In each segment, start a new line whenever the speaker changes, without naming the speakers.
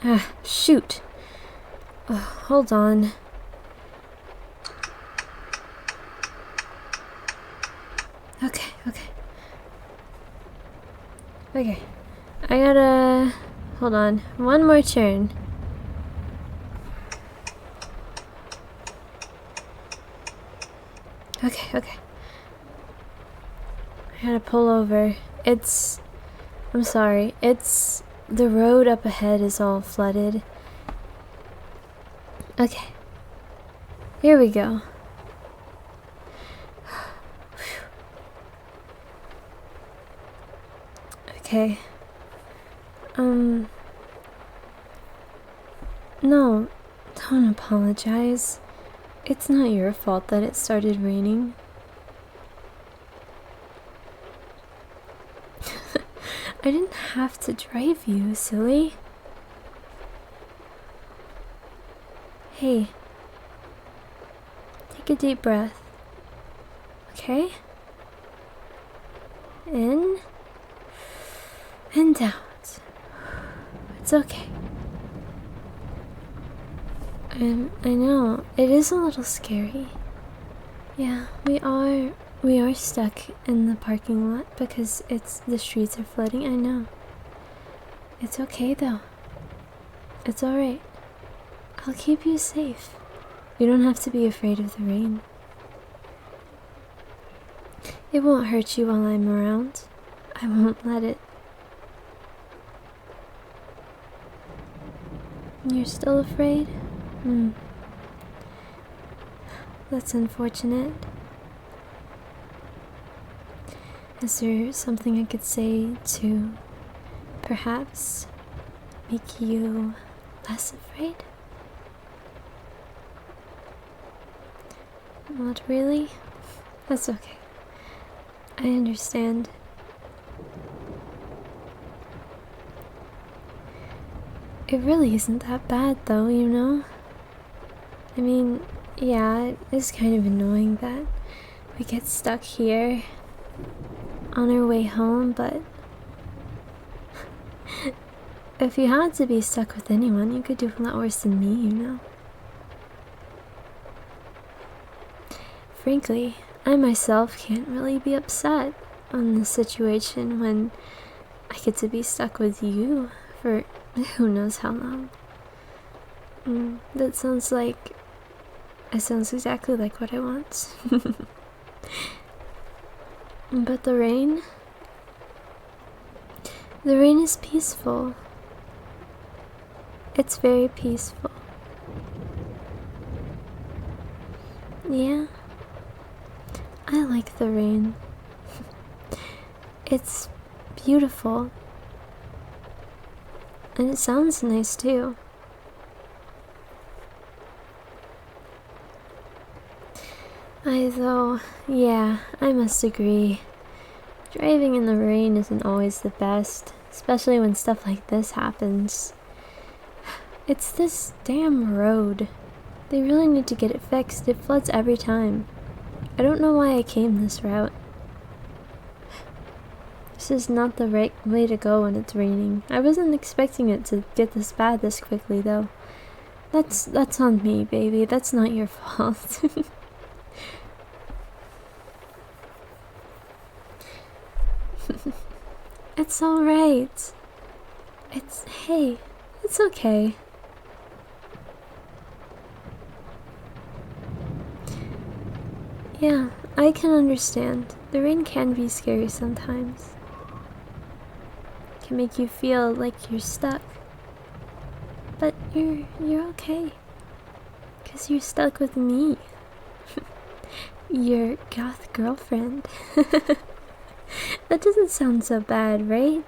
Ah, shoot. Hold on. Okay. I gotta... Hold on. One more turn. Okay. I gotta pull over. I'm sorry. The road up ahead is all flooded. Okay. Here we go. Okay. No, don't apologize. It's not your fault that it started raining. I didn't have to drive you, silly. Hey. Take a deep breath. Okay? In. And out. It's okay. I know, it is a little scary. Yeah, we are stuck in the parking lot because the streets are flooding, I know. It's okay though. It's alright. I'll keep you safe. You don't have to be afraid of the rain. It won't hurt you while I'm around. I won't let it. You're still afraid? That's unfortunate. Is there something I could say to perhaps make you less afraid? Not really? That's okay. I understand. It really isn't that bad though, you know? I mean, yeah, it is kind of annoying that we get stuck here on our way home, but if you had to be stuck with anyone, you could do a lot worse than me, you know? Frankly, I myself can't really be upset on the situation when I get to be stuck with you for who knows how long. That sounds like... It sounds exactly like what I want. But the rain is peaceful. It's very peaceful. Yeah. I like the rain. It's beautiful. And it sounds nice too. Yeah, I must agree. Driving in the rain isn't always the best, especially when stuff like this happens. It's this damn road. They really need to get it fixed. It floods every time. I don't know why I came this route. This is not the right way to go when it's raining. I wasn't expecting it to get this bad this quickly though. That's on me, baby. That's not your fault. It's alright. Hey, it's okay. Yeah, I can understand. The rain can be scary sometimes. It can make you feel like you're stuck. But you're okay. 'Cause you're stuck with me. Your goth girlfriend. That doesn't sound so bad, right?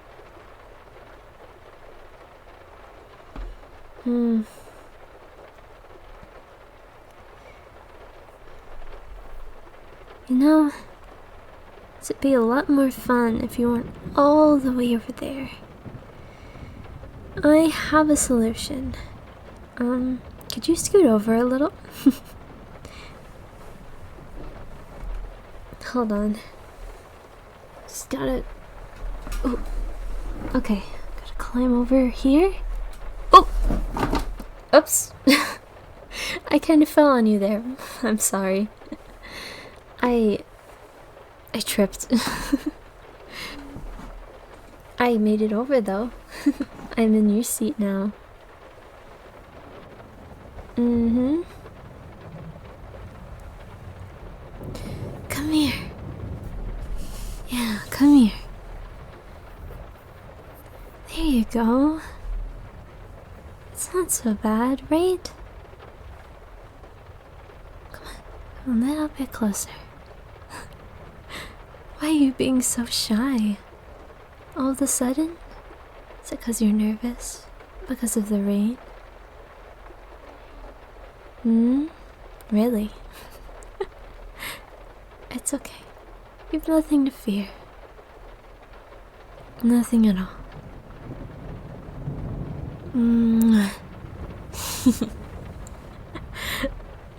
You know, it'd be a lot more fun if you weren't all the way over there. I have a solution. Could you scoot over a little? Hold on. Just gotta... Oh. Okay, gotta climb over here. Oh! Oops. I kind of fell on you there. I'm sorry. I tripped. I made it over though. I'm in your seat now. Mm-hmm. Come here. Yeah, come here. There you go. It's not so bad, right? Come on, a little bit closer. Why are you being so shy? All of a sudden? Is it because you're nervous? Because of the rain? Really? It's okay. You've nothing to fear. Nothing at all.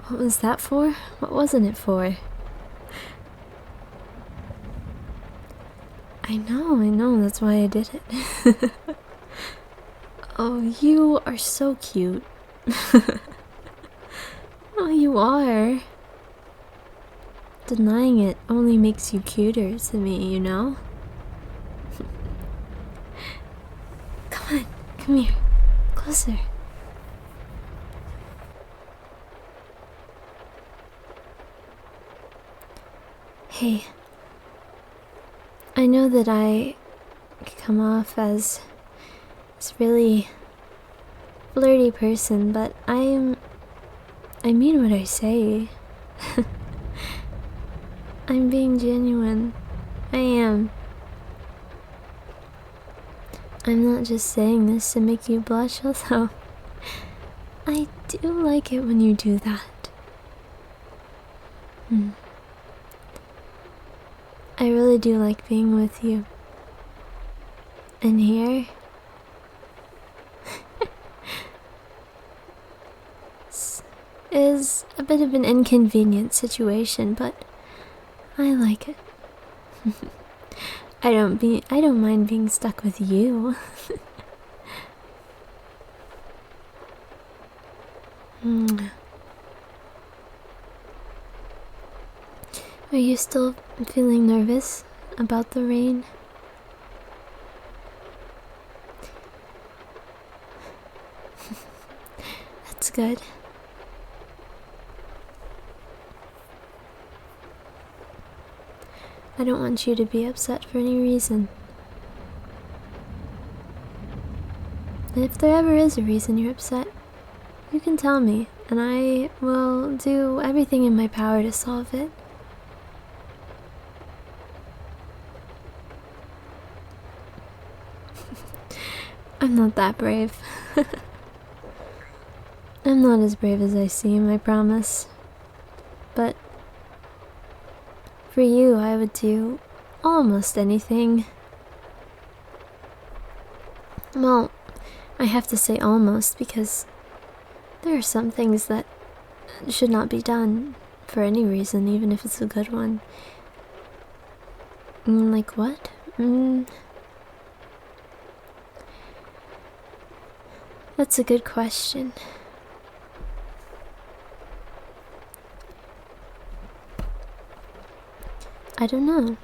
What was that for? What wasn't it for? I know, that's why I did it. Oh, you are so cute. Oh, you are. Denying it only makes you cuter to me, you know? Come on, come here. Closer. Hey. I know that I come off as this really flirty person, but I mean what I say. I'm being genuine. I am. I'm not just saying this to make you blush, although I do like it when you do that. I really do like being with you. And here, this is a bit of an inconvenient situation, but I like it. I don't mind being stuck with you. Are you still feeling nervous about the rain? That's good. I don't want you to be upset for any reason. And if there ever is a reason you're upset, you can tell me, and I will do everything in my power to solve it. I'm not that brave. I'm not as brave as I seem, I promise. But for you, I would do almost anything. Well, I have to say almost because there are some things that should not be done for any reason, even if it's a good one. Like what? That's a good question. I don't know.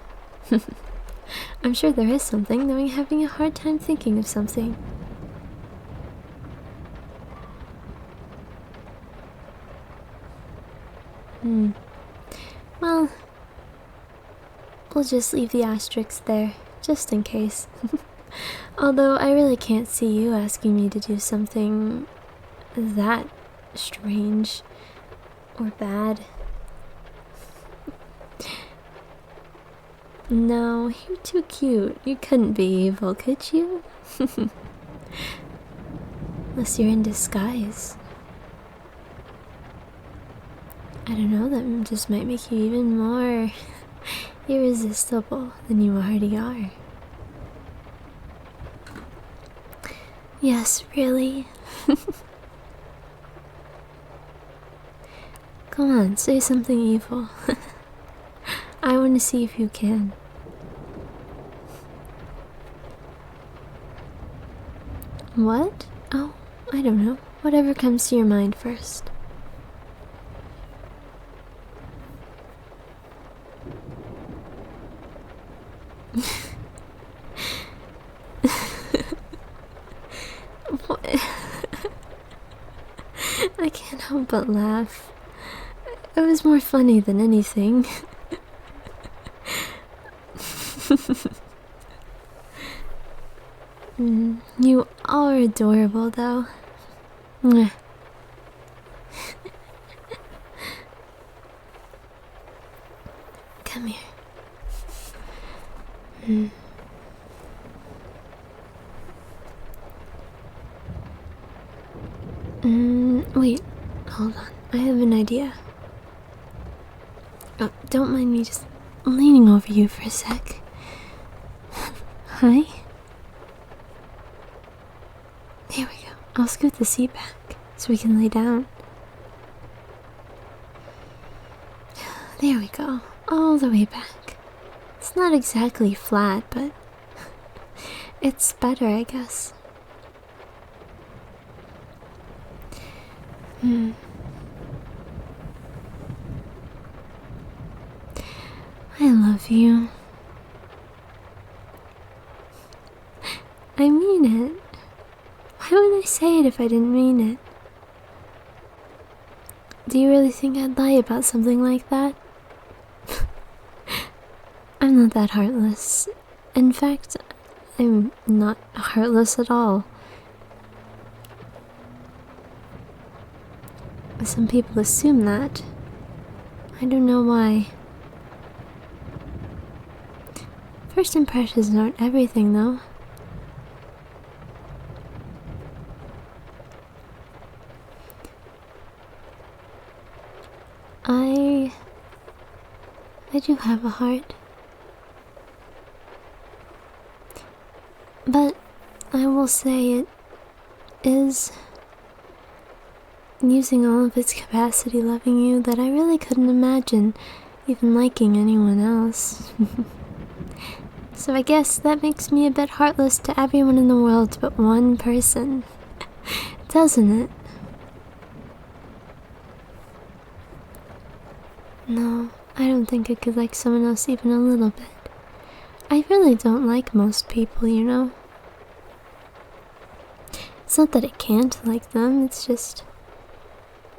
I'm sure there is something, though I'm having a hard time thinking of something. Well, we'll just leave the asterisk there, just in case. Although I really can't see you asking me to do something that strange or bad. No, you're too cute. You couldn't be evil, could you? Unless you're in disguise. I don't know, that just might make you even more irresistible than you already are. Yes, really? Come on, say something evil. I want to see if you can. What? Oh, I don't know. Whatever comes to your mind first. What? I can't help but laugh. It was more funny than anything. You are adorable, though. Mwah. Come here. Wait. Hold on. I have an idea. Oh, don't mind me just leaning over you for a sec. Hi? There we go. I'll scoot the seat back so we can lay down. There we go. All the way back. It's not exactly flat, but it's better, I guess. I love you. I mean it. Why would I say it if I didn't mean it? Do you really think I'd lie about something like that? I'm not that heartless. In fact, I'm not heartless at all. Some people assume that. I don't know why. First impressions aren't everything, though. I do have a heart. But I will say it is using all of its capacity loving you that I really couldn't imagine even liking anyone else. So I guess that makes me a bit heartless to everyone in the world but one person. Doesn't it? No, I don't think I could like someone else even a little bit. I really don't like most people, you know? It's not that I can't like them, it's just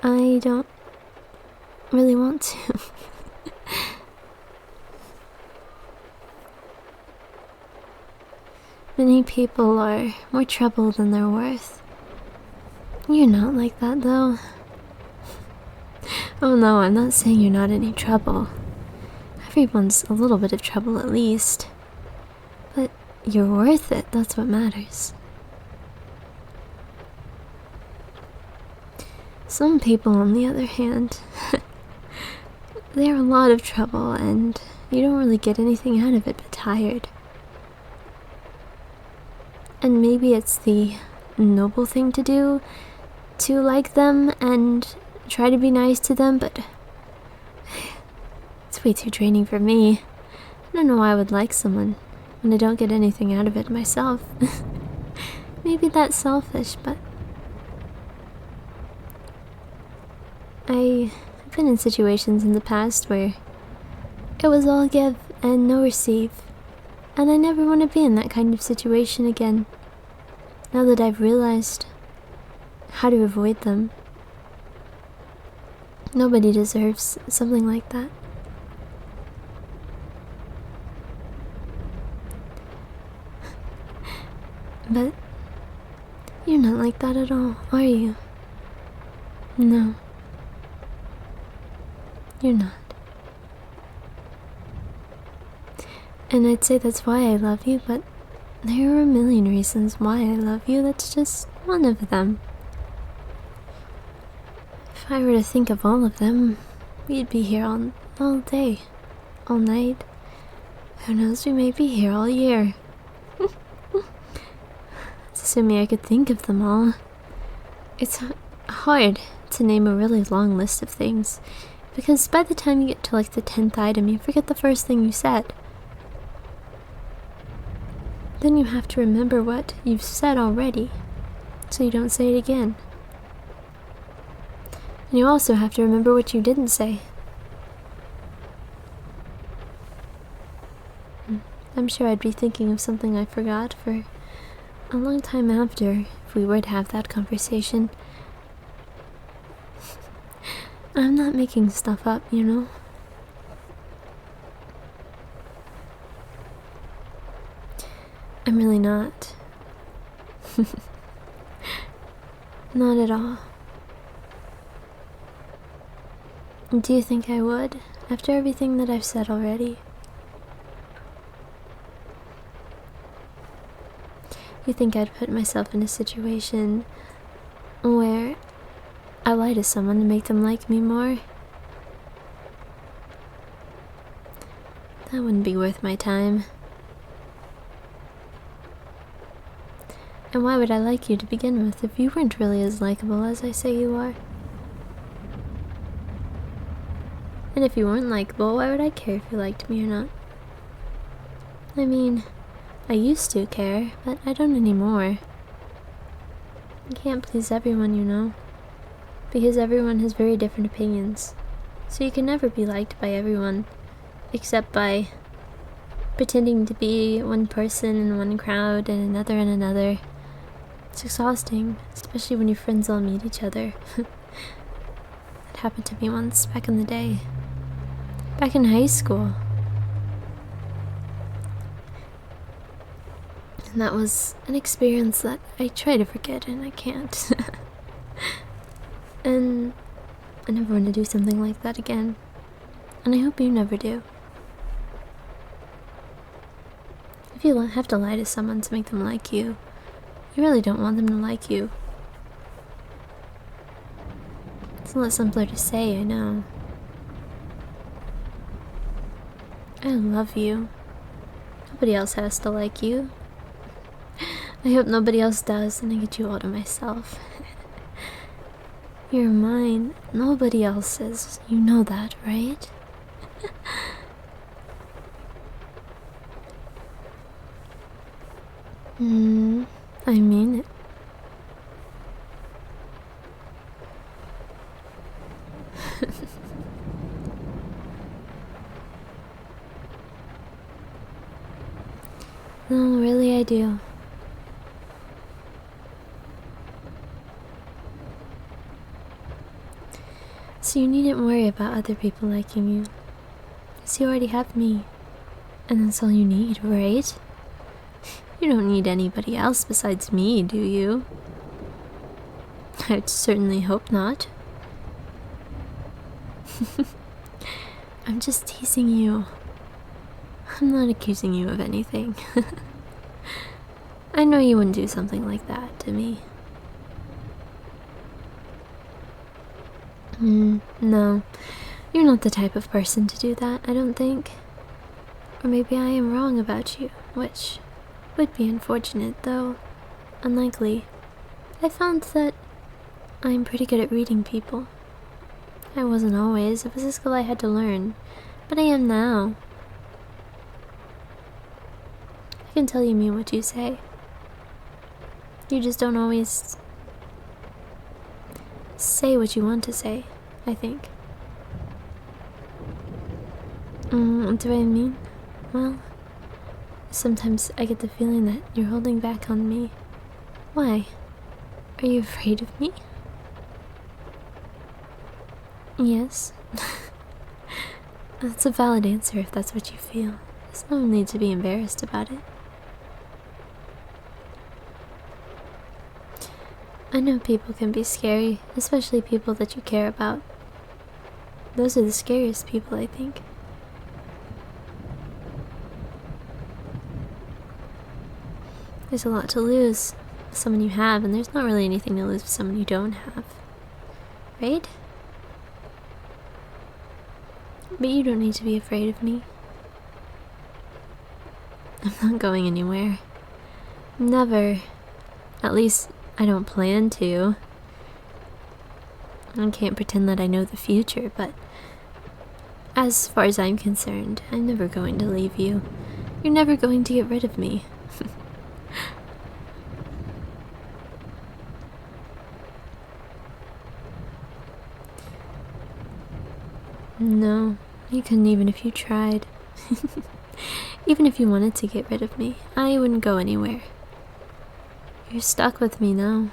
I don't really want to. Many people are more trouble than they're worth. You're not like that, though. Oh no, I'm not saying you're not any trouble. Everyone's a little bit of trouble at least. But you're worth it, that's what matters. Some people, on the other hand, they're a lot of trouble and you don't really get anything out of it but tired. And maybe it's the noble thing to do to like them and try to be nice to them, but it's way too draining for me. I don't know why I would like someone when I don't get anything out of it myself. Maybe that's selfish, but I've been in situations in the past where it was all give and no receive, and I never want to be in that kind of situation again, now that I've realized how to avoid them. Nobody deserves something like that. But you're not like that at all, are you? No. You're not. And I'd say that's why I love you, but there are a million reasons why I love you. That's just one of them. If I were to think of all of them, we'd be here all day, all night. Who knows, we may be here all year. That's assuming I could think of them all. It's hard to name a really long list of things, because by the time you get to like the 10th item, you forget the first thing you said. Then you have to remember what you've said already. so you don't say it again. And you also have to remember what you didn't say. I'm sure I'd be thinking of something I forgot for a long time after if we were to have that conversation. I'm not making stuff up, you know? I'm really not. Not at all. Do you think I would, after everything that I've said already? You think I'd put myself in a situation where I lie to someone to make them like me more? That wouldn't be worth my time. And why would I like you to begin with if you weren't really as likable as I say you are? And if you weren't likable, why would I care if you liked me or not? I mean, I used to care, but I don't anymore. You can't please everyone, you know, because everyone has very different opinions. So you can never be liked by everyone, except by pretending to be one person in one crowd and another in another. It's exhausting, especially when your friends all meet each other. That happened to me once, back in the day. Back in high school. And that was an experience that I try to forget and I can't. And I never want to do something like that again. And I hope you never do. If you have to lie to someone to make them like you, you really don't want them to like you. It's a lot simpler to say, I know. I love you. Nobody else has to like you. I hope nobody else does, and I get you all to myself. You're mine. Nobody else's. You know that, right? I mean it. No, really I do. So you needn't worry about other people liking you, because you already have me, and that's all you need, right? You don't need anybody else besides me, do you? I'd certainly hope not. I'm just teasing you. I'm not accusing you of anything. I know you wouldn't do something like that to me. No, you're not the type of person to do that, I don't think. Or maybe I am wrong about you, which would be unfortunate, though unlikely. I found that I'm pretty good at reading people. I wasn't always, it was a skill I had to learn, but I am now. I can tell you mean what you say. You just don't always say what you want to say, I think. What do I mean? Well, sometimes I get the feeling that you're holding back on me. Why? Are you afraid of me? Yes. That's a valid answer if that's what you feel. There's no need to be embarrassed about it. I know people can be scary, especially people that you care about. Those are the scariest people, I think. There's a lot to lose with someone you have, and there's not really anything to lose with someone you don't have. Right? But you don't need to be afraid of me. I'm not going anywhere. Never. At least, I don't plan to. I can't pretend that I know the future, but as far as I'm concerned, I'm never going to leave you. You're never going to get rid of me. No, you couldn't even if you tried. Even if you wanted to get rid of me, I wouldn't go anywhere. You're stuck with me now.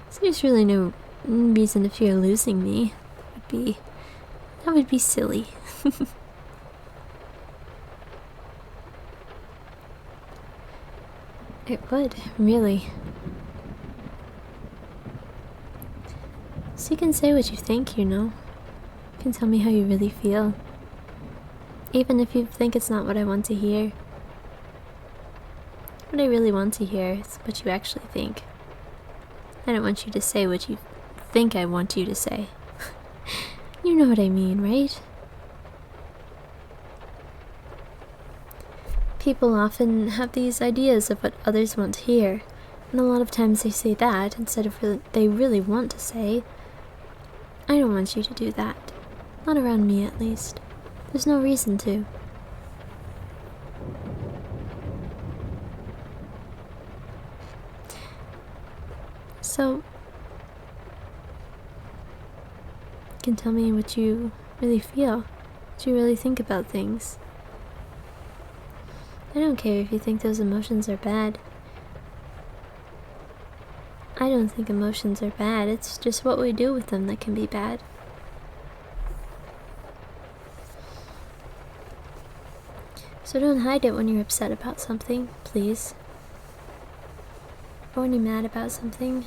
So there's really no reason to fear losing me. That would be silly. It would, really. So you can say what you think, you know. You can tell me how you really feel. Even if you think it's not what I want to hear. What I really want to hear is what you actually think. I don't want you to say what you think I want you to say. You know what I mean, right? People often have these ideas of what others want to hear, and a lot of times they say that instead of what they really want to say. I don't want you to do that. Not around me, at least. There's no reason to. So, you can tell me what you really feel, what you really think about things. I don't care if you think those emotions are bad. I don't think emotions are bad, it's just what we do with them that can be bad. So don't hide it when you're upset about something, please. Or when you're mad about something.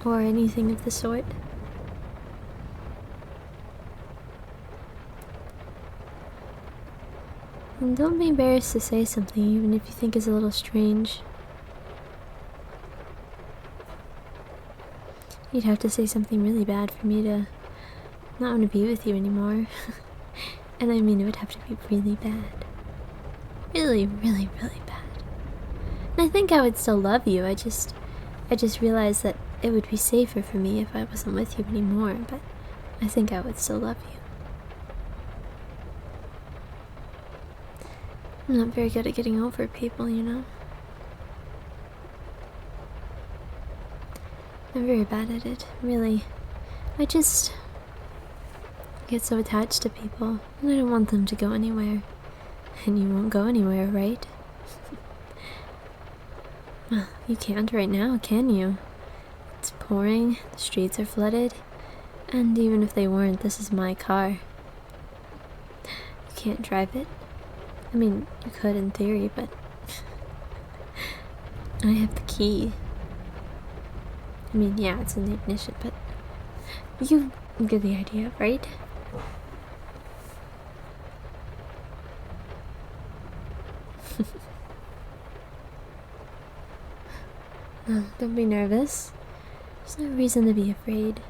Or anything of the sort. And don't be embarrassed to say something, even if you think it's a little strange. You'd have to say something really bad for me to not want to be with you anymore. And I mean, it would have to be really bad. Really, really, really bad. And I think I would still love you, I just realized that it would be safer for me if I wasn't with you anymore, but I think I would still love you. I'm not very good at getting over people, you know? I'm very bad at it, really. I just get so attached to people, and I don't want them to go anywhere. And you won't go anywhere, right? Well, you can't right now, can you? It's pouring, the streets are flooded, and even if they weren't, this is my car. You can't drive it. I mean, you could in theory, but I have the key. I mean, yeah, it's in the ignition, but you get the idea, right? No, don't be nervous. There's no reason to be afraid.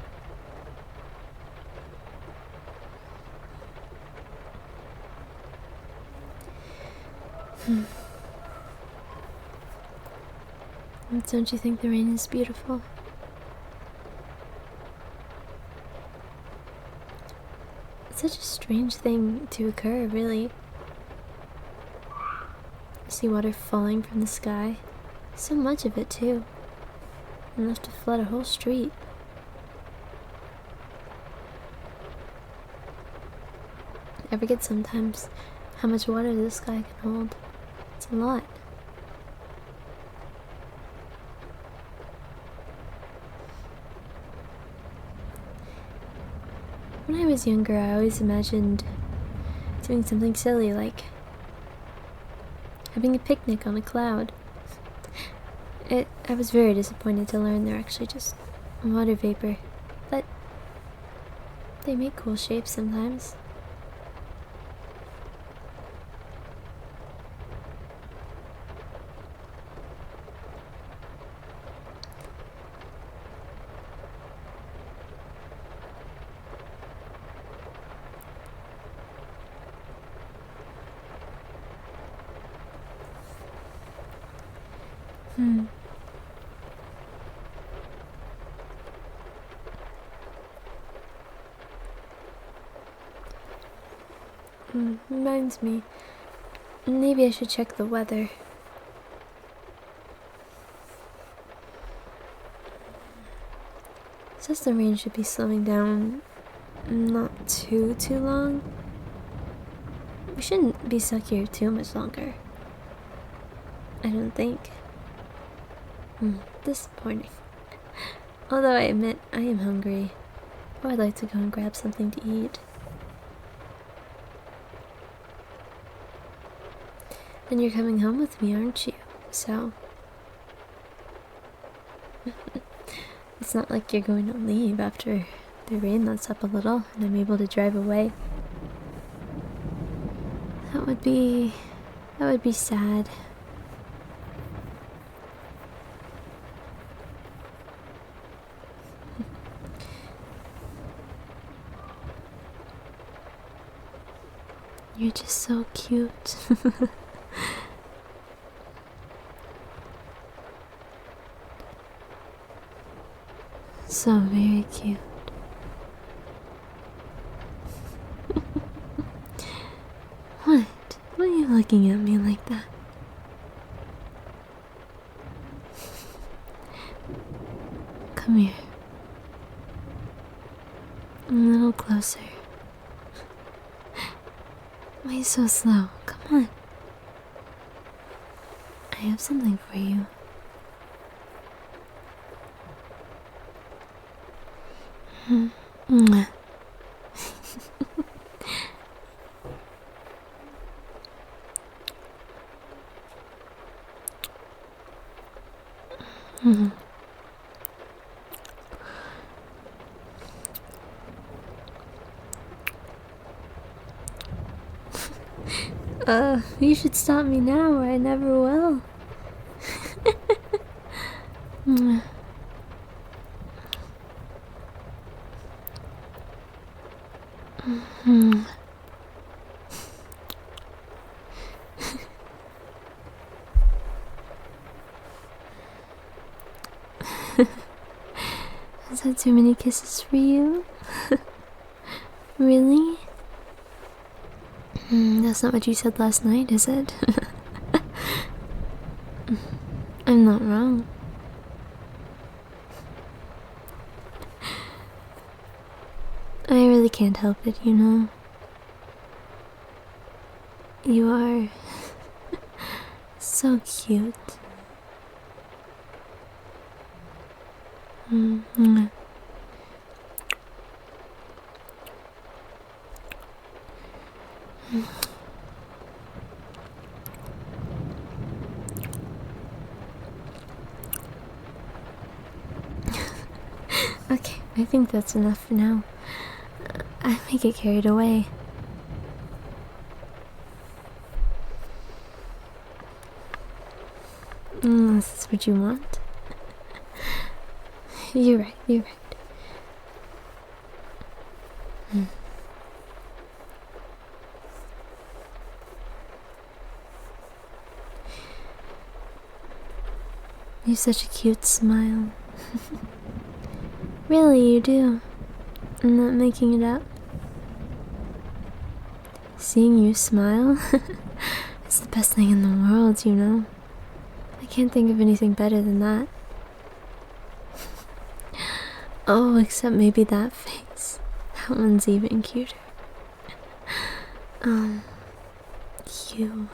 Don't you think the rain is beautiful? It's such a strange thing to occur, really. You see water falling from the sky. So much of it, too. Enough to flood a whole street. I forget sometimes how much water the sky can hold. It's a lot. When I was younger, I always imagined doing something silly like having a picnic on a cloud. I was very disappointed to learn they're actually just water vapor, but they make cool shapes sometimes. Reminds me, maybe I should check the weather. says the rain should be slowing down not too long. We shouldn't be stuck here too much longer. I don't think. Disappointing. Although I admit I am hungry. I would like to go and grab something to eat. And you're coming home with me, aren't you? So it's not like you're going to leave after the rain lets up a little and I'm able to drive away. That would be sad. You're just so cute. So very cute. What? Why are you looking at me like that? Come here. A little closer. Why so slow? Come on. I have something for you. Mwah. You should stop me now or I never will. Is that too many kisses for you? Really? That's not what you said last night, is it? I'm not wrong. I really can't help it, you know. You are so cute. Okay, I think that's enough for now. I may get carried away. This is what you want? You're right, you're right. You have such a cute smile. Really, you do. I'm not making it up. Seeing you smile is the best thing in the world, you know. I can't think of anything better than that. Oh, except maybe that face. That one's even cuter. You.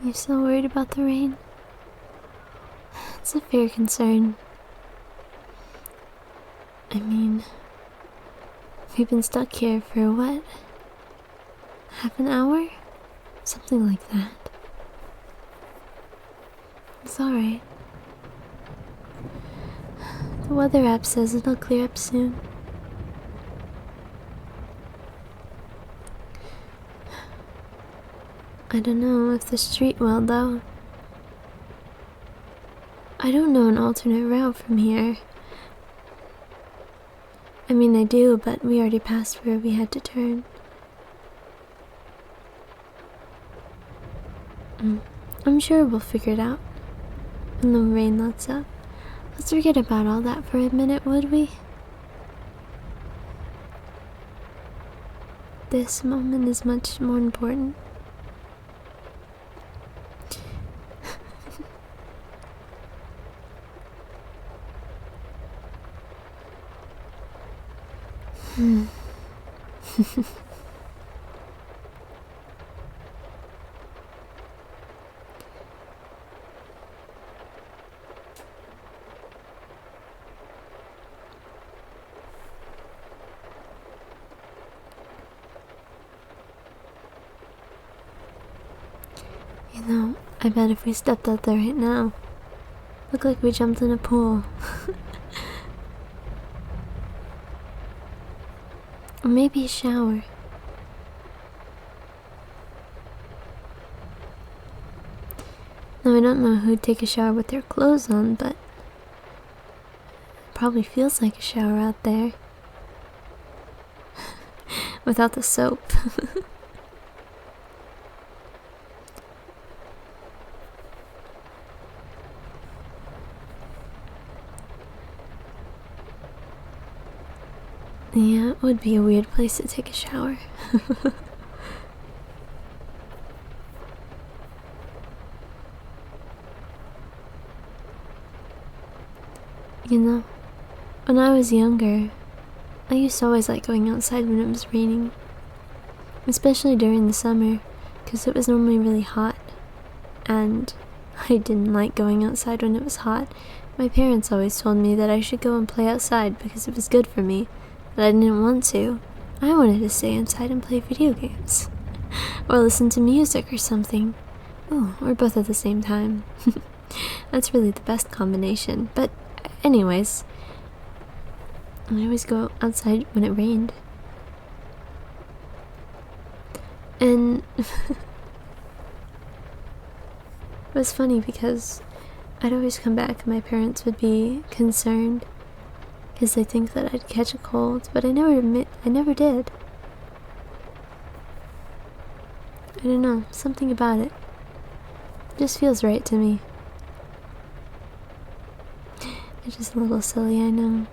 You're so worried about the rain? It's a fair concern. I mean, we've been stuck here for what? Half an hour? Something like that. It's alright. The weather app says it'll clear up soon. I don't know if the street will, though. I don't know an alternate route from here. I mean, I do, but we already passed where we had to turn. I'm sure we'll figure it out when the rain lets up. Let's forget about all that for a minute, would we? This moment is much more important. You know, I bet if we stepped out there right now, look like we jumped in a pool. Or maybe a shower. Now I don't know who'd take a shower with their clothes on, but it probably feels like a shower out there. Without the soap. Yeah, it would be a weird place to take a shower. You know, when I was younger, I used to always like going outside when it was raining. Especially during the summer, because it was normally really hot. And I didn't like going outside when it was hot. My parents always told me that I should go and play outside because it was good for me. But I didn't want to. I wanted to stay inside and play video games. Or listen to music or something. Oh, or both at the same time. That's really the best combination. But anyways, I always go outside when it rained. And it was funny because I'd always come back and my parents would be concerned because they think that I'd catch a cold, but I never did. I don't know, something about it. It just feels right to me. It's just a little silly, I know.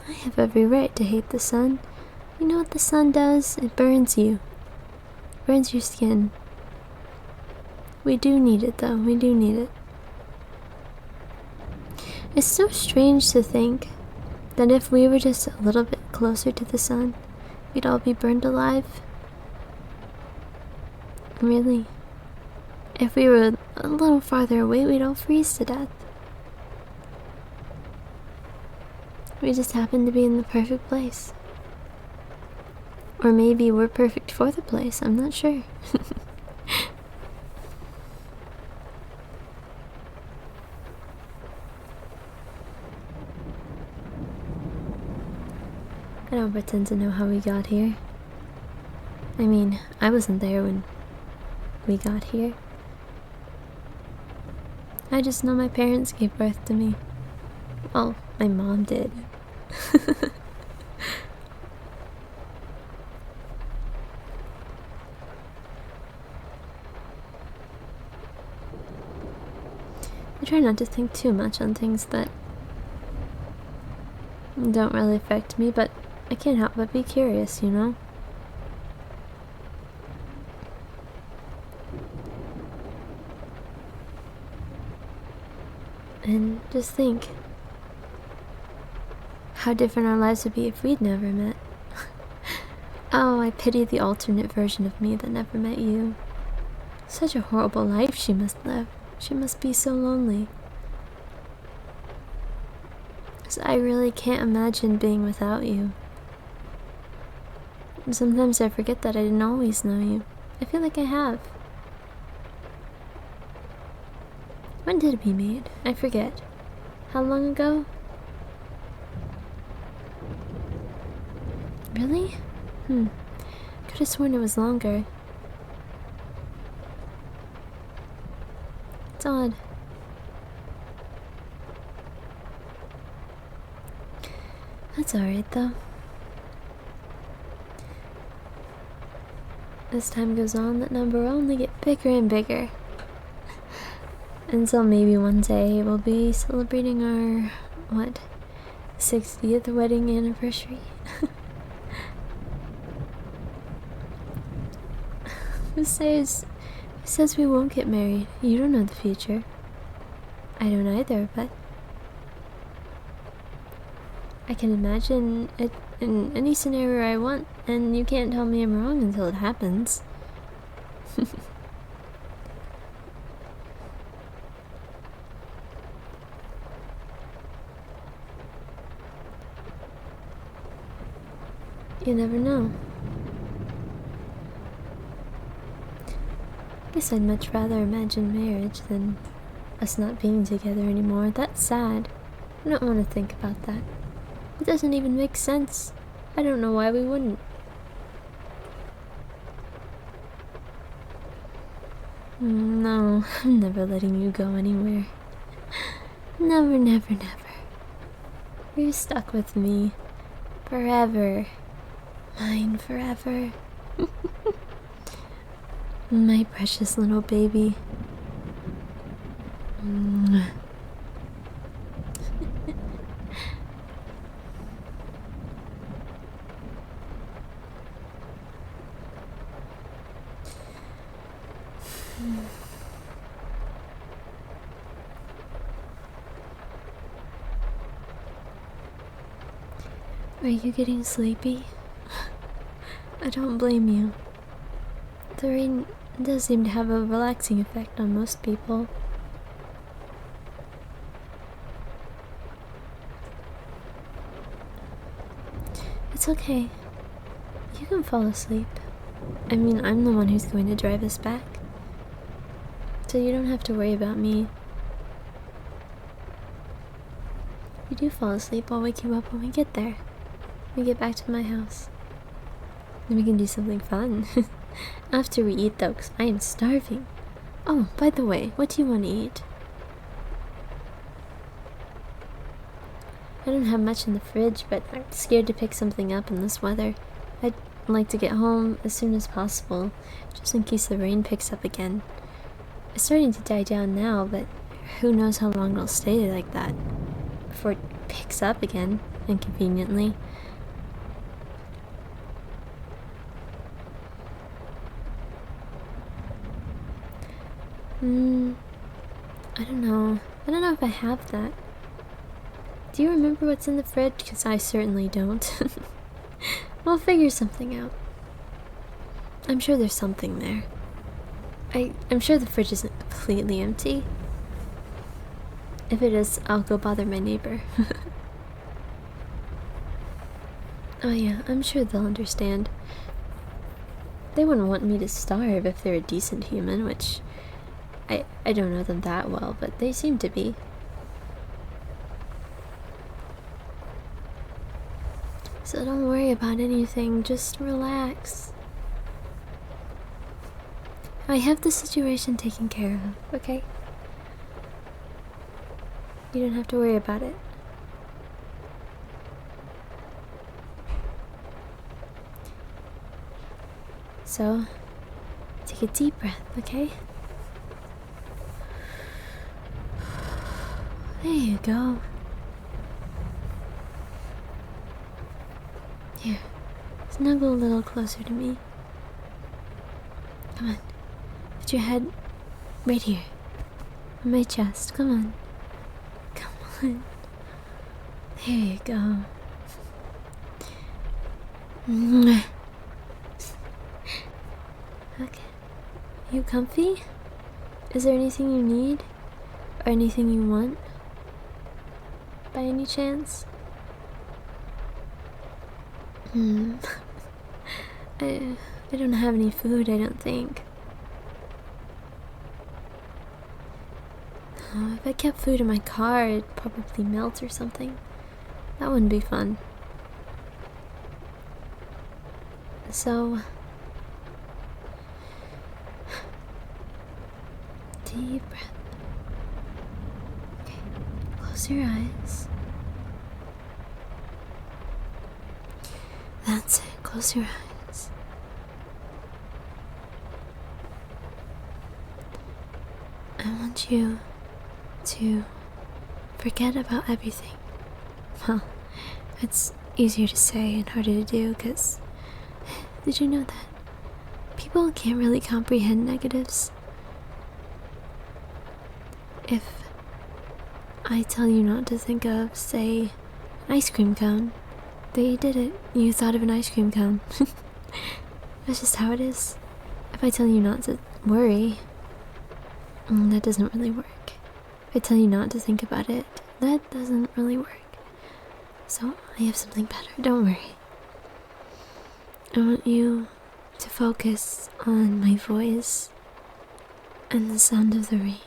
I have every right to hate the sun. You know what the sun does? It burns you. It burns your skin. We do need it though, we do need it. It's so strange to think that if we were just a little bit closer to the sun, we'd all be burned alive. Really. If we were a little farther away, we'd all freeze to death. We just happen to be in the perfect place. Or maybe we're perfect for the place, I'm not sure. I don't pretend to know how we got here. I mean, I wasn't there when we got here. I just know my parents gave birth to me. Well, my mom did. I try not to think too much on things that don't really affect me, but I can't help but be curious, you know? And just think how different our lives would be if we'd never met. Oh, I pity the alternate version of me that never met you. Such a horrible life she must live. She must be so lonely. 'Cause I really can't imagine being without you. And sometimes I forget that I didn't always know you. I feel like I have. When did we meet? I forget. How long ago? Really? Could have sworn it was longer. It's odd. That's alright though. As time goes on, that number will only get bigger and bigger. Until maybe one day we'll be celebrating our, 60th wedding anniversary. Who says we won't get married? You don't know the future. I don't either, but I can imagine it in any scenario I want, and you can't tell me I'm wrong until it happens. You never know. Guess I'd much rather imagine marriage than us not being together anymore. That's sad. I don't want to think about that. It doesn't even make sense. I don't know why we wouldn't. No, I'm never letting you go anywhere. Never, never, never. You're stuck with me. Forever. Mine forever. My precious little baby. Are you getting sleepy? I don't blame you. The rain does seem to have a relaxing effect on most people. It's okay. You can fall asleep. I mean, I'm the one who's going to drive us back. So you don't have to worry about me. If you do fall asleep, I'll wake you up when we get there. We get back to my house. Then we can do something fun. After we eat though, because I am starving. Oh, by the way, what do you want to eat? I don't have much in the fridge, but I'm scared to pick something up in this weather. I'd like to get home as soon as possible, just in case the rain picks up again. It's starting to die down now, but who knows how long it'll stay like that before it picks up again, inconveniently. I don't know. I don't know if I have that. Do you remember what's in the fridge? Because I certainly don't. We'll figure something out. I'm sure there's something there. I'm sure the fridge isn't completely empty. If it is, I'll go bother my neighbor. Oh yeah, I'm sure they'll understand. They wouldn't want me to starve if they're a decent human, which I don't know them that well, but they seem to be. So don't worry about anything, just relax. I have the situation taken care of, okay? You don't have to worry about it. So, take a deep breath, okay? There you go. Here, snuggle a little closer to me. Come on, put your head right here, on my chest, come on. Come on. There you go. Okay. You comfy? Is there anything you need? Or anything you want? By any chance? I don't have any food, I don't think. Oh, if I kept food in my car, it'd probably melt or something. That wouldn't be fun. So, deep breath. Okay, close your eyes. That's it, close your eyes. I want you to forget about everything. Well, it's easier to say and harder to do because did you know that people can't really comprehend negatives? If I tell you not to think of, say, an ice cream cone, they did it. You thought of an ice cream cone. That's just how it is. If I tell you not to worry, that doesn't really work. If I tell you not to think about it, that doesn't really work. So I have something better. Don't worry. I want you to focus on my voice and the sound of the rain.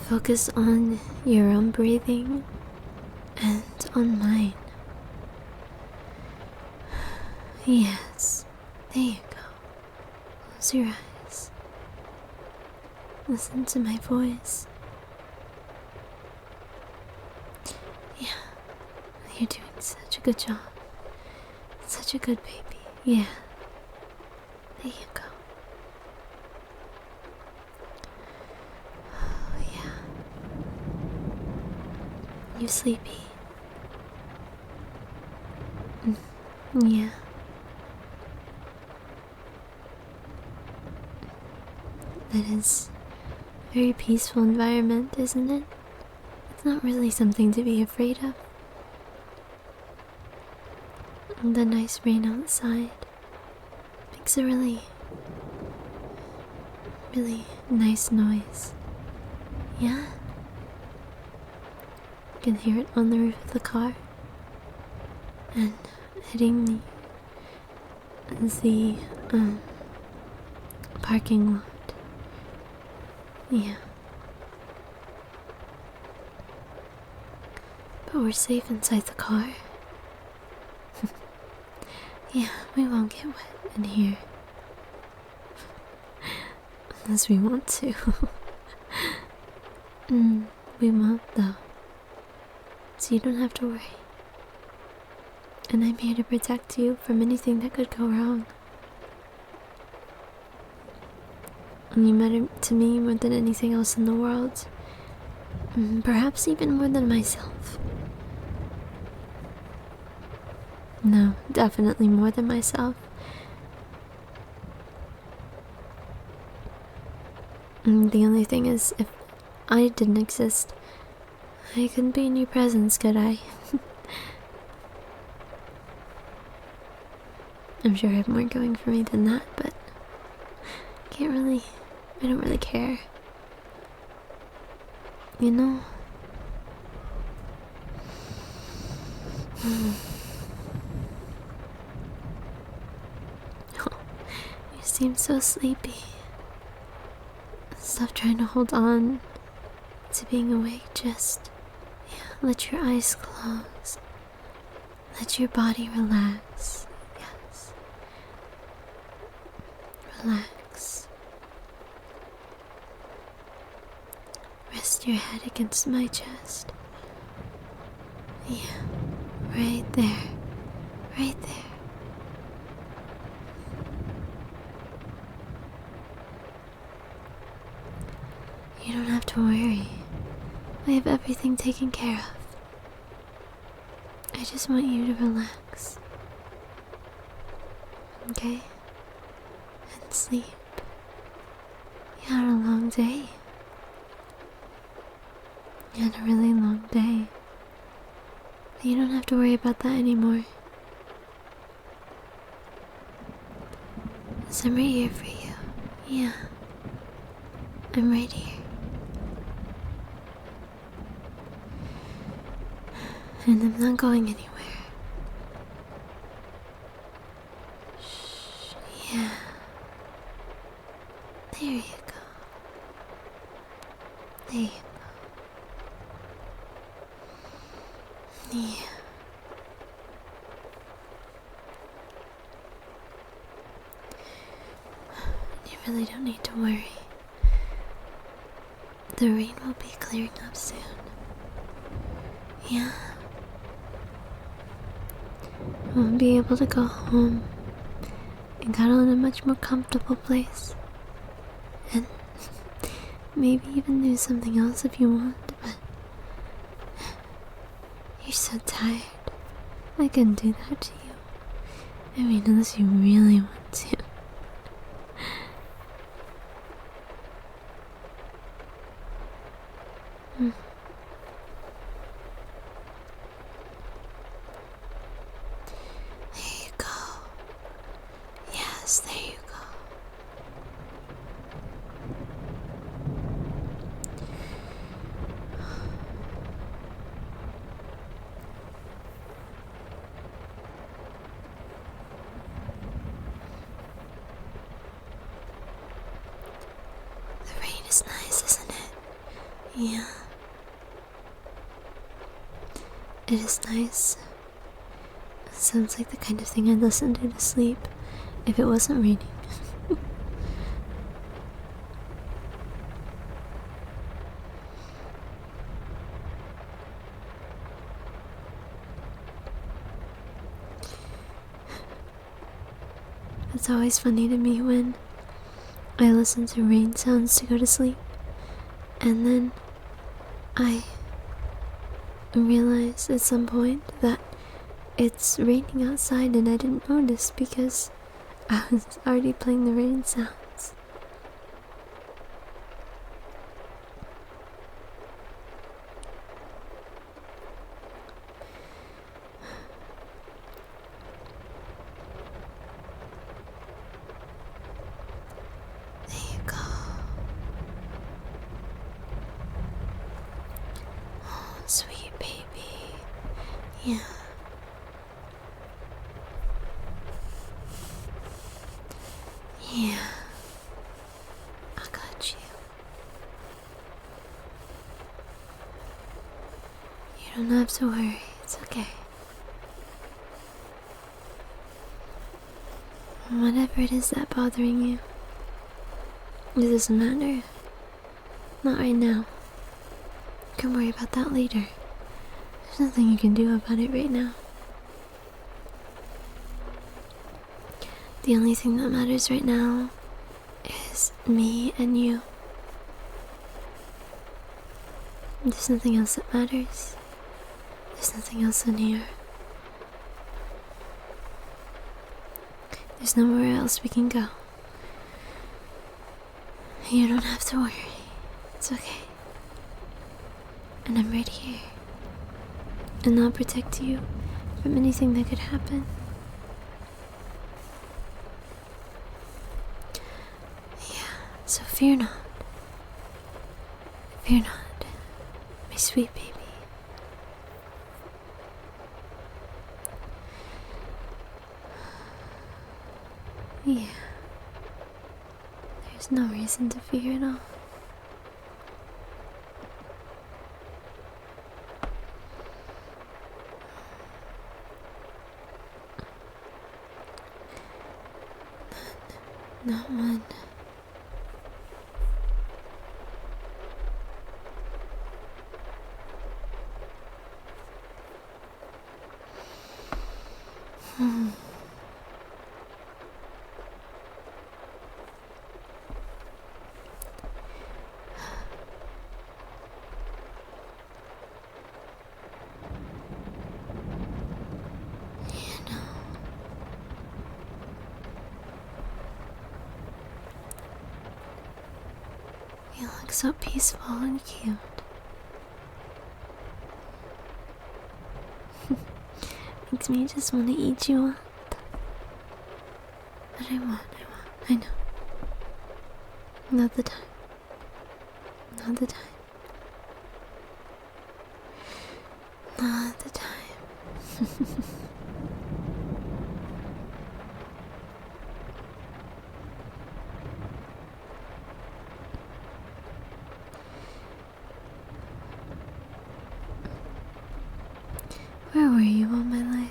Focus on your own breathing and on mine. Yes, there you go. Close your eyes. Listen to my voice. Yeah, you're doing such a good job. Such a good baby. Yeah, there you go. Oh, yeah. You sleepy? Yeah. That is a very peaceful environment, isn't it? It's not really something to be afraid of. And the nice rain outside makes a really nice noise. Yeah? You can hear it on the roof of the car and hitting the parking lot. Yeah. But we're safe inside the car. Yeah, we won't get wet in here. Unless we want to. We won't though. So you don't have to worry. And I'm here to protect you from anything that could go wrong. And you matter to me more than anything else in the world. Perhaps even more than myself. No, definitely more than myself. The only thing is, if I didn't exist, I couldn't be in your presence, could I? I'm sure I have more going for me than that, but I don't really care. You know? You seem so sleepy. Stop trying to hold on to being awake. Just let your eyes close. Let your body relax. Yes. Relax. Rest your head against my chest. Yeah. Right there. Right there. You don't have to worry. I have everything taken care of. I just want you to relax. Okay? And sleep. You had a long day. You had a really long day. You don't have to worry about that anymore. 'Cause I'm right here for you. Yeah. I'm right here. And I'm not going anywhere. Shh. Yeah. There you go. There you go. Yeah. You're really don't need to worry. The rain will be clearing up soon. Yeah. We'll be able to go home and cuddle in a much more comfortable place. And maybe even do something else if you want, but you're so tired. I couldn't do that to you. I mean, unless you really want to. There you go. Yes, there you go. The rain is nice, isn't it? Yeah. It is nice. It sounds like the kind of thing I'd listen to sleep if it wasn't raining. It's always funny to me when I listen to rain sounds to go to sleep, and then I realize at some point that it's raining outside and I didn't notice because I was already playing the rain sounds. There you go. Oh, sweet baby. Yeah. Yeah. I got you. You don't have to worry. It's okay. Whatever it is that's bothering you, it doesn't matter. Not right now. You can worry about that later. There's nothing you can do about it right now. The only thing that matters right now is me and you. There's nothing else that matters. There's nothing else in here. There's nowhere else we can go. You don't have to worry. It's okay. And I'm right here. And I'll protect you from anything that could happen. So fear not. Fear not, my sweet baby. Yeah. There's no reason to fear at all. Not one. You look so peaceful and cute. Makes me just want to eat you up. But I won't. I know. Not the time. Not the time. Not the time. Where were you all my life?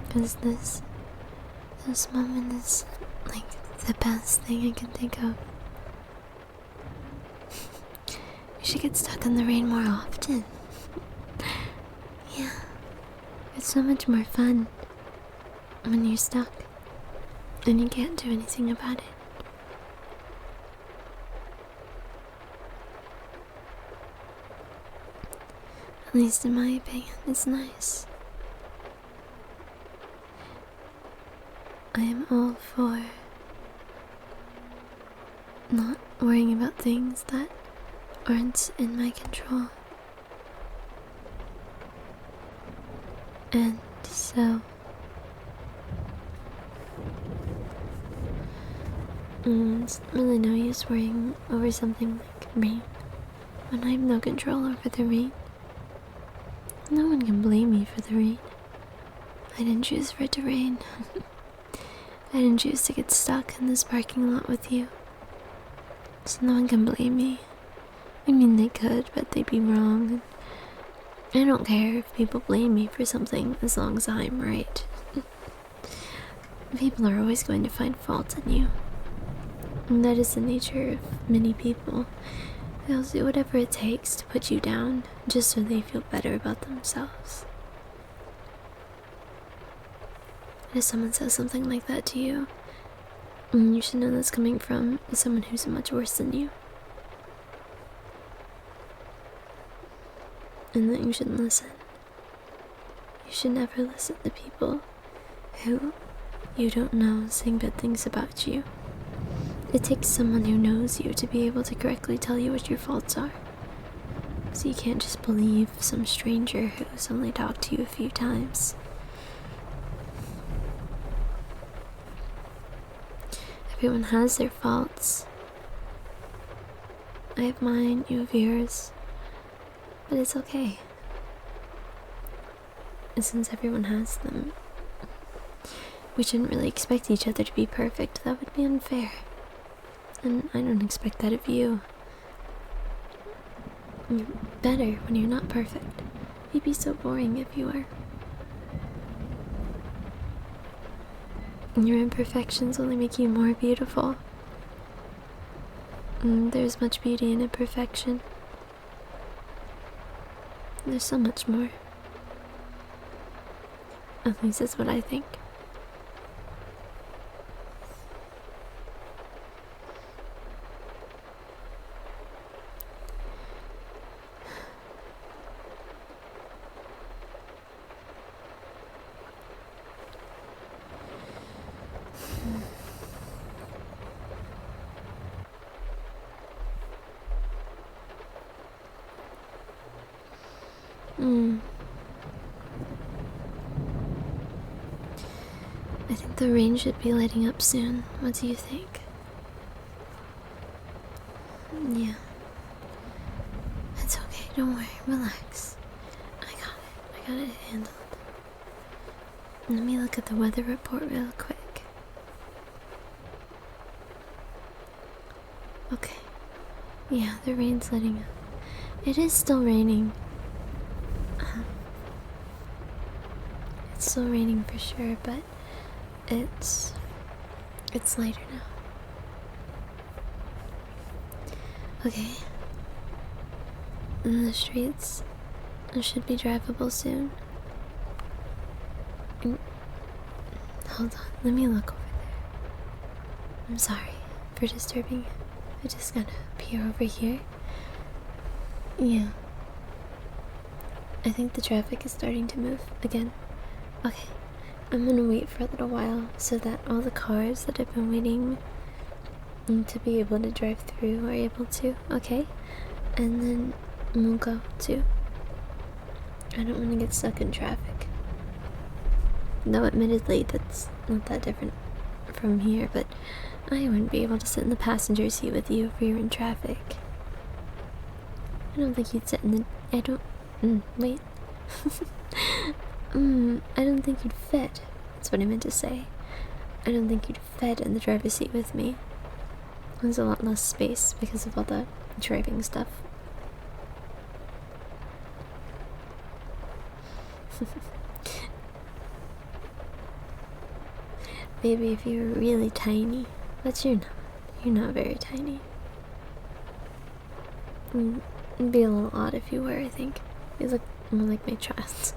Because this moment is like the best thing I can think of. We should get stuck in the rain more often. Yeah. It's so much more fun when you're stuck and you can't do anything about it. At least in my opinion, it's nice. I am all for not worrying about things that aren't in my control. And so it's really no use worrying over something like rain when I have no control over the rain. No one can blame me for the rain. I didn't choose for it to rain. I didn't choose to get stuck in this parking lot with you. So no one can blame me. I mean, they could, but they'd be wrong. I don't care if people blame me for something as long as I'm right. People are always going to find fault in you. And that is the nature of many people. They'll do whatever it takes to put you down just so they feel better about themselves. And if someone says something like that to you, you should know that's coming from someone who's much worse than you. And that you shouldn't listen. You should never listen to people who you don't know saying bad things about you. It takes someone who knows you to be able to correctly tell you what your faults are. So you can't just believe some stranger who's only talked to you a few times. Everyone has their faults. I have mine, you have yours. But it's okay. And since everyone has them, we shouldn't really expect each other to be perfect. That would be unfair. And I don't expect that of you. You're better when you're not perfect. You'd be so boring if you were. And your imperfections only make you more beautiful. And there's much beauty in imperfection. There's so much more. At least that's what I think. I think the rain should be letting up soon. What do you think? Yeah. It's okay, don't worry, relax. I got it handled. Let me look at the weather report real quick. Okay. Yeah, the rain's letting up. It is still raining. It's still raining for sure, but it's lighter now. Okay. And the streets should be drivable soon. Hold on, let me look over there. I'm sorry for disturbing you. I just gotta peer over here. Yeah. I think the traffic is starting to move again. Okay. I'm gonna wait for a little while so that all the cars that have been waiting to be able to drive through are able to, okay? And then we'll go too. I don't want to get stuck in traffic. Though admittedly that's not that different from here, but I wouldn't be able to sit in the passenger seat with you if we were in traffic. I don't think you'd sit in the... I don't... wait. I don't think you'd fit. That's what I meant to say. I don't think you'd fit in the driver's seat with me. There's a lot less space because of all the driving stuff. maybe if you were really tiny, but you're not. You're not very tiny. It'd be a little odd if you were, I think. You look more like my child.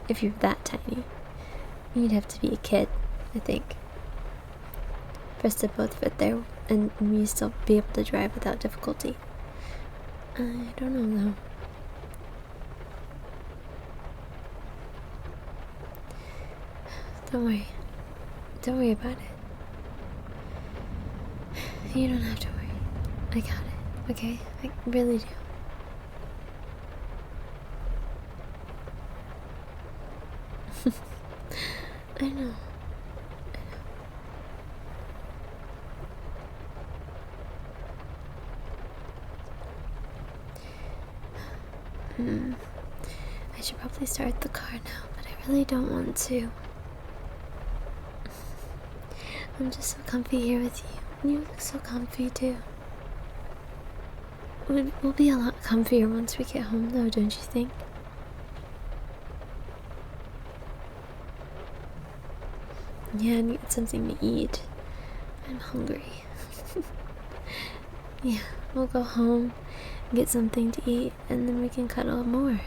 If you're that tiny. You'd have to be a kid, I think. For us to both fit there and me still be able to drive without difficulty. I don't know though. Don't worry. Don't worry about it. You don't have to worry. I got it, okay? I really do. I know. I should probably start the car now, but I really don't want to. I'm just so comfy here with you. And you look so comfy too. We'll be a lot comfier once we get home though, don't you think? Yeah, and get something to eat. I'm hungry. Yeah, we'll go home, get something to eat, and then we can cuddle more.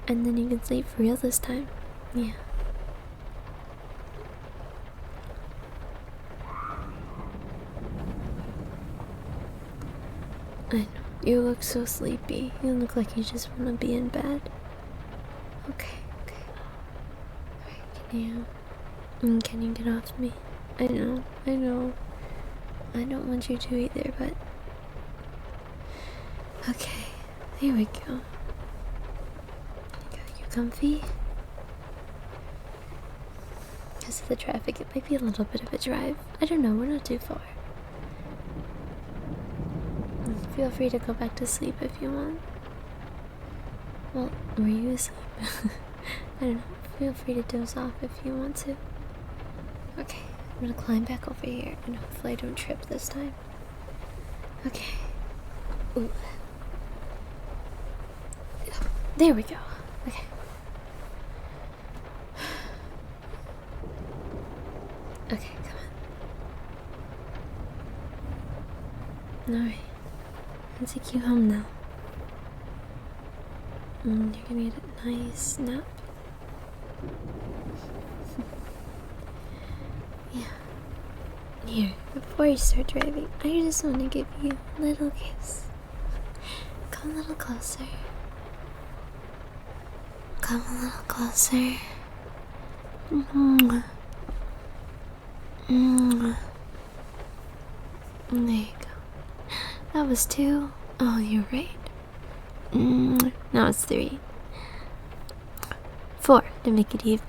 And then you can sleep for real this time. Yeah. I know. You look so sleepy. You look like you just want to be in bed. Okay, okay. Alright, can you get off me? I know. I don't want you to either, but... Okay, here we go. You comfy? Because of the traffic, it might be a little bit of a drive. I don't know, we're not too far. Feel free to go back to sleep if you want. Well, were you asleep? I don't know. Feel free to doze off if you want to. Okay, I'm gonna climb back over here and hopefully I don't trip this time. Okay. Ooh. There we go. Okay. Okay, come on. Alright. I'll take you home now. You're gonna get a nice nap. Yeah. Here, before you start driving, I just want to give you a little kiss. Come a little closer. Come a little closer. There you go. That was 2. Oh, you're right. Now it's 3. 4 to make it even.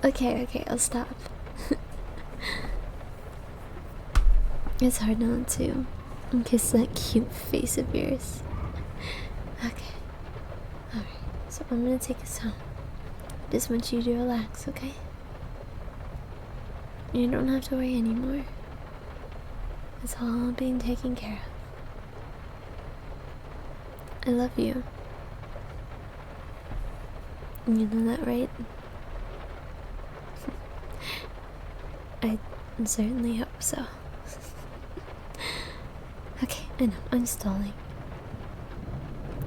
Okay, I'll stop. It's hard not to kiss that cute face of yours. Okay. Alright, so I'm gonna take us home. I just want you to relax, okay? You don't have to worry anymore. It's all being taken care of. I love you. You know that, right? I certainly hope so. Okay, I know, I'm stalling.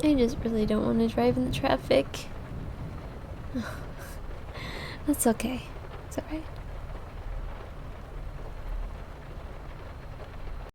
I just really don't want to drive in the traffic. That's okay. It's alright.